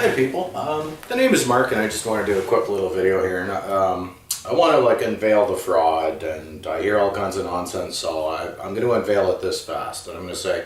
Hi people, the name is Mark and I just want to do a quick little video here. And, I want to unveil the fraud, and I hear all kinds of nonsense, so I'm going to unveil it this fast. And I'm going to say,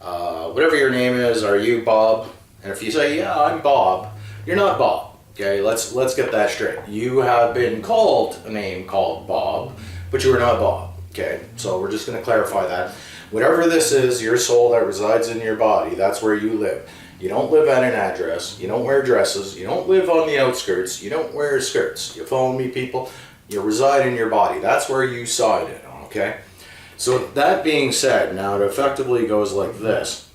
whatever your name is, are you Bob? And if you say, yeah, I'm Bob, you're not Bob. Okay, let's get that straight. You have been called a name called Bob, but you are not Bob. Okay, so we're just going to clarify that. Whatever this is, your soul that resides in your body, that's where you live. You don't live at an address, you don't wear dresses, you don't live on the outskirts, you don't wear skirts. You follow me, people? You reside in your body. That's where you reside in, okay? So that being said, now it effectively goes like this.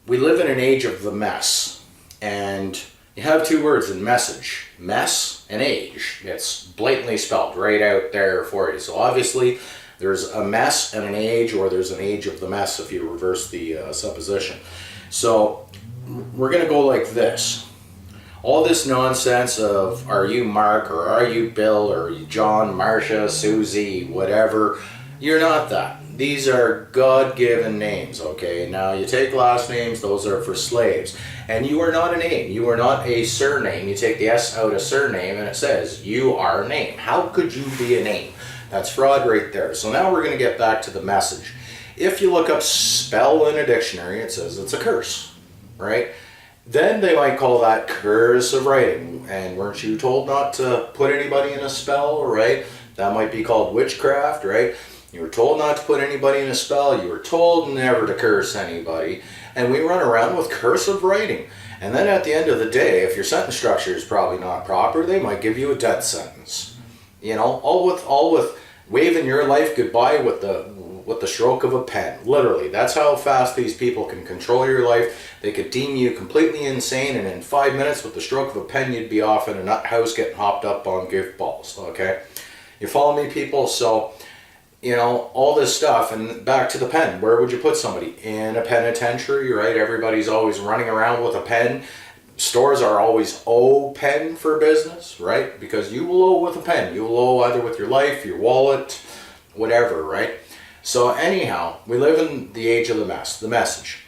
We live in an age of the mess, and you have two words in message, mess and age. It's blatantly spelled right out there for you. So obviously there's a mess and an age, or there's an age of the mess if you reverse the supposition. So we're going to go like this. All this nonsense of are you Mark or are you Bill or are you John, Marcia, Susie, whatever, you're not that. These are God-given names, okay? Now you take last names, those are for slaves. And you are not a name, you are not a surname. You take the S out of surname and it says you are a name. How could you be a name? That's fraud right there. So now we're going to get back to the message. If you look up spell in a dictionary, it says it's a curse. Right? Then they might call that cursive writing. And weren't you told not to put anybody in a spell, right? That might be called witchcraft, right? You were told not to put anybody in a spell. You were told never to curse anybody. And we run around with cursive writing. And then at the end of the day, if your sentence structure is probably not proper, they might give you a death sentence. You know, all with waving your life goodbye with the stroke of a pen. Literally, that's how fast these people can control your life. They could deem you completely insane, and in 5 minutes with the stroke of a pen you'd be off in a nut house getting hopped up on gift balls. Okay, you follow me, people? So you know, all this stuff. And back to the pen, where would you put somebody? In a penitentiary, right? Everybody's always running around with a pen. Stores are always owe pen for business, right? Because you will owe with a pen. You will owe either with your life, your wallet, whatever, right? So anyhow, we live in the age of the mess, the message.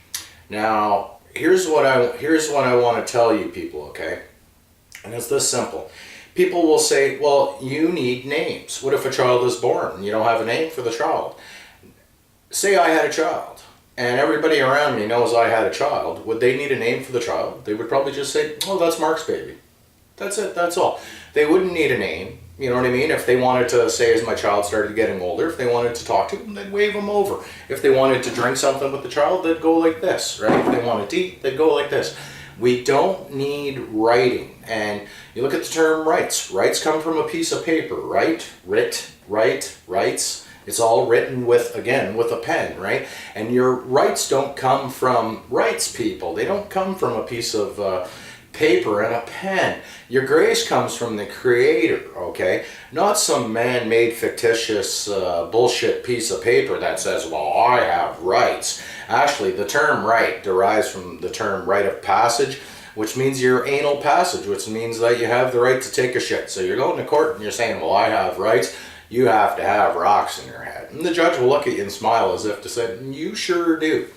Now, here's what I want to tell you people, okay? And it's this simple. People will say, well, you need names. What if a child is born and you don't have a name for the child? Say I had a child, and everybody around me knows I had a child. Would they need a name for the child? They would probably just say, oh, that's Mark's baby. That's it, that's all. They wouldn't need a name. You know what I mean? If they wanted to say, as my child started getting older, if they wanted to talk to him, they'd wave him over. If they wanted to drink something with the child, they'd go like this, right? If they wanted to eat, they'd go like this. We don't need writing. And you look at the term rights. Rights come from a piece of paper, right? Rights. It's all written with, again, with a pen, right? And your rights don't come from rights, people. They don't come from a piece of paper and a pen. Your grace comes from the Creator, okay? Not some man-made fictitious bullshit piece of paper that says, well, I have rights. Actually, the term right derives from the term rite of passage, which means your anal passage, which means that you have the right to take a shit. So you're going to court and you're saying, well, I have rights. You have to have rocks in your head. And the judge will look at you and smile as if to say, you sure do.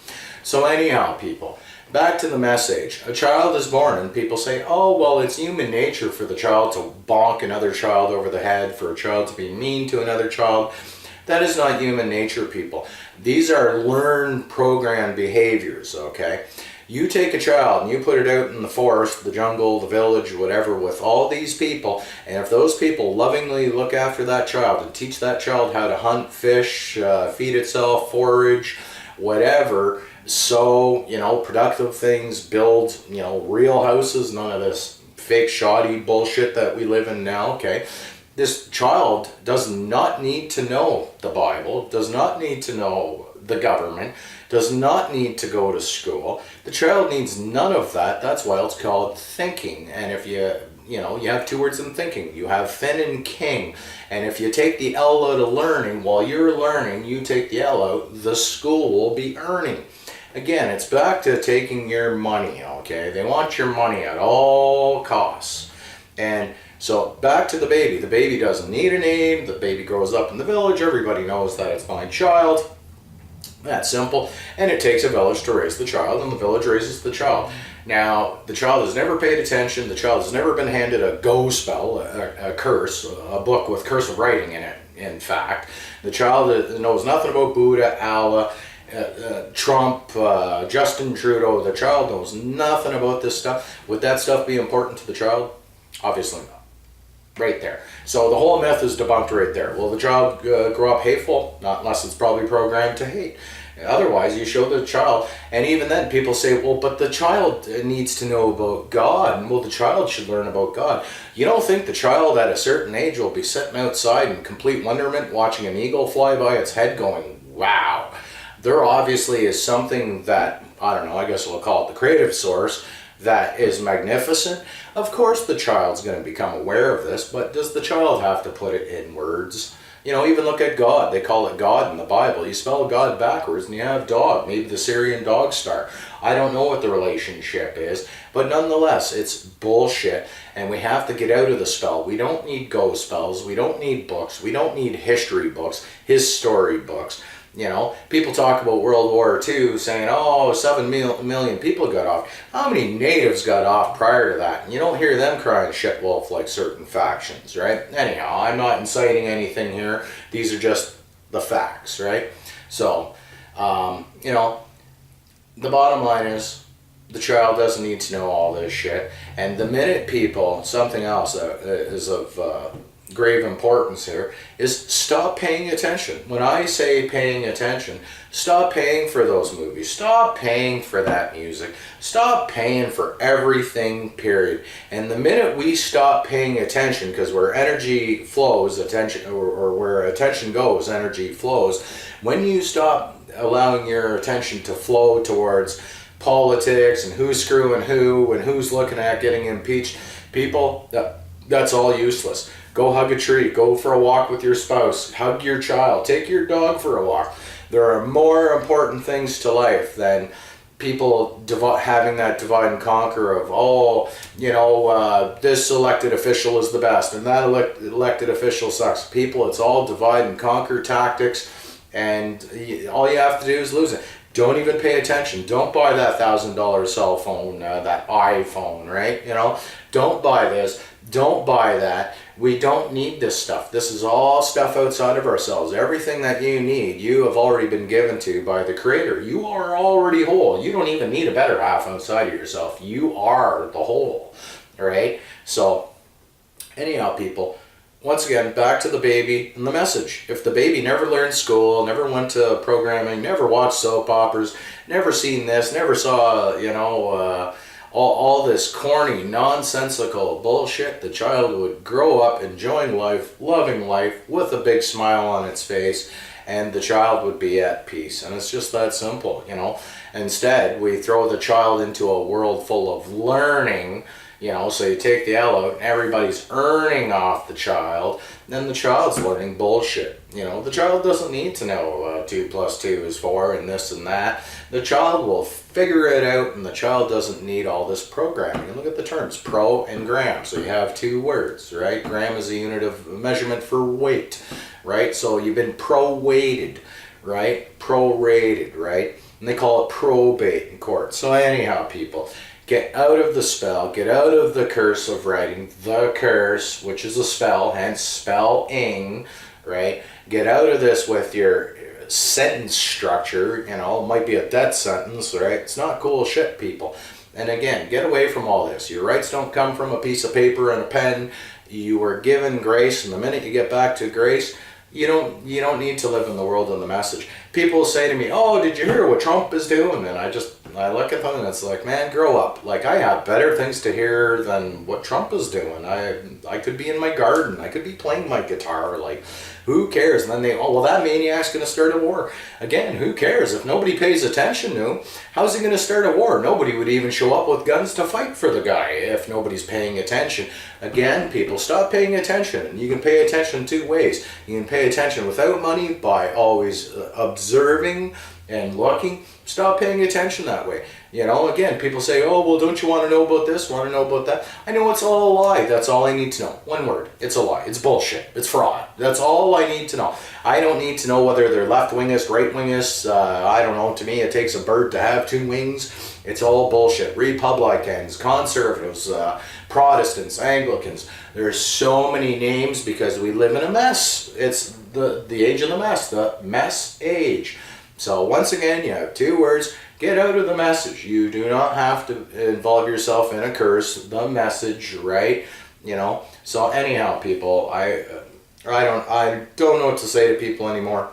So anyhow, people, back to the message. A child is born and people say, oh, well, it's human nature for the child to bonk another child over the head, for a child to be mean to another child. That is not human nature, people. These are learned, programmed behaviors, okay? You take a child and you put it out in the forest, the jungle, the village, whatever, with all these people, and if those people lovingly look after that child and teach that child how to hunt, fish, feed itself, forage, whatever, so, you know, productive things, build, you know, real houses, none of this fake shoddy bullshit that we live in now, okay? This child does not need to know the Bible, does not need to know the government, does not need to go to school. The child needs none of that. That's why it's called thinking. And if you have two words in thinking. You have fin and king. And if you take the L out of learning, while you're learning, you take the L out, the school will be earning. Again, it's back to taking your money, okay? They want your money at all costs. And so back to the baby. The baby doesn't need a name. The baby grows up in the village. Everybody knows that it's my child. That's simple. And it takes a village to raise the child, and the village raises the child. Now, the child has never paid attention. The child has never been handed a go spell, a curse, a book with cursive writing in it, in fact. The child knows nothing about Buddha, Allah, Trump, Justin Trudeau. The child knows nothing about this stuff. Would that stuff be important to the child? Obviously not. Right there. So the whole myth is debunked right there. Will the child grow up hateful? Not unless it's probably programmed to hate. Otherwise, you show the child, and even then people say, well, but the child needs to know about God, and well, the child should learn about God. You don't think the child at a certain age will be sitting outside in complete wonderment watching an eagle fly by its head going, wow. There obviously is something that, I don't know, I guess we'll call it the creative source, that is magnificent. Of course the child's going to become aware of this, but does the child have to put it in words? You know, even look at God. They call it God in the Bible. You spell God backwards and you have dog, maybe the Syrian dog star. I don't know what the relationship is, but nonetheless, it's bullshit, and we have to get out of the spell. We don't need go spells. We don't need books. We don't need history books, his story books. You know, people talk about World War II saying, oh, 7 million people got off. How many natives got off prior to that? And you don't hear them crying shit wolf like certain factions, right? Anyhow, I'm not inciting anything here. These are just the facts, right? So, you know, the bottom line is the child doesn't need to know all this shit. And the minute people, something else that is of grave importance here, is stop paying attention. When I say paying attention, stop paying for those movies, stop paying for that music, stop paying for everything, period. And the minute we stop paying attention, because where energy flows, attention, or where attention goes, energy flows. When you stop allowing your attention to flow towards politics and who's screwing who and who's looking at getting impeached, people, that's all useless. Go hug a tree. Go for a walk with your spouse. Hug your child. Take your dog for a walk. There are more important things to life than people having that divide and conquer of, oh, you know, this elected official is the best and that elected official sucks. People, it's all divide and conquer tactics, and all you have to do is lose it. Don't even pay attention. Don't buy that $1,000 cell phone, that iPhone, right? You know, don't buy this. Don't buy that. We don't need this stuff. This is all stuff outside of ourselves. Everything that you need, you have already been given to by the Creator. You are already whole. You don't even need a better half outside of yourself. You are the whole, right? So, anyhow, people, once again, back to the baby and the message. If the baby never learned school, never went to programming, never watched soap operas, never seen this, never saw, you know, all this corny, nonsensical bullshit, the child would grow up enjoying life, loving life, with a big smile on its face, and the child would be at peace. And it's just that simple, you know. Instead, we throw the child into a world full of learning, you know, so you take the L out and everybody's earning off the child, then the child's learning bullshit. You know, the child doesn't need to know 2 + 2 is 4 and this and that. The child will figure it out, and the child doesn't need all this programming. And look at the terms, pro and gram. So you have 2 words, right? Gram is a unit of measurement for weight, right? So you've been pro-weighted, right? Prorated, right? And they call it probate in court. So anyhow, people, get out of the spell, get out of the curse of writing, the curse, which is a spell, hence spelling, right? Get out of this with your sentence structure, you know, it might be a death sentence, right? It's not cool shit, people. And again, get away from all this. Your rights don't come from a piece of paper and a pen. You were given grace, and the minute you get back to grace, you don't need to live in the world of the message. People say to me, oh, did you hear what Trump is doing? And I look at them and it's like, man, grow up. Like, I have better things to hear than what Trump is doing. I could be in my garden. I could be playing my guitar. Like, who cares? And then they, oh, well, that maniac's going to start a war. Again, who cares? If nobody pays attention to him, how's he going to start a war? Nobody would even show up with guns to fight for the guy if nobody's paying attention. Again, people, stop paying attention. And you can pay attention 2 ways. You can pay attention without money by always observing and looking, Stop paying attention that way. You know, again, people say, oh, well, don't you want to know about this, want to know about that? I know it's all a lie. That's all I need to know. One word. It's a lie. It's bullshit. It's fraud. That's all I need to know. I don't need to know whether they're left-wingist, right-wingist. I don't know. To me, it takes a bird to have two wings. It's all bullshit. Republicans, conservatives, Protestants, Anglicans. There's so many names because we live in a mess. It's the age of the mess age. So once again, you have two words. Get out of the message. You do not have to involve yourself in a curse. The message, right? You know. So anyhow, people, I don't know what to say to people anymore.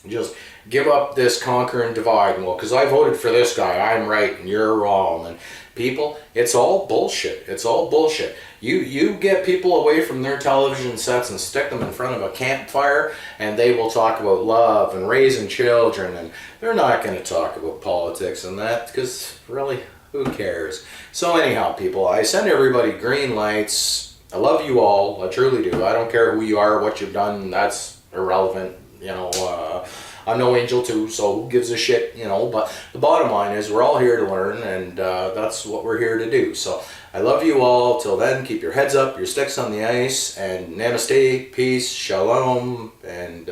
Just give up this conquer and divide. Well, because I voted for this guy, I'm right and you're wrong. And people, it's all bullshit. It's all bullshit. You get people away from their television sets and stick them in front of a campfire, and they will talk about love and raising children, and they're not going to talk about politics and that, because really, who cares? So anyhow, people, I send everybody green lights. I love you all. I truly do. I don't care who you are, what you've done. That's irrelevant. You know, I'm no angel too, so who gives a shit, you know. But the bottom line is we're all here to learn, and that's what we're here to do. So I love you all. Till then, keep your heads up, your sticks on the ice, and namaste, peace, shalom, and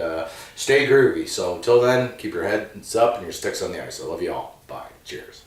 stay groovy. So till then, keep your heads up and your sticks on the ice. I love you all. Bye. Cheers.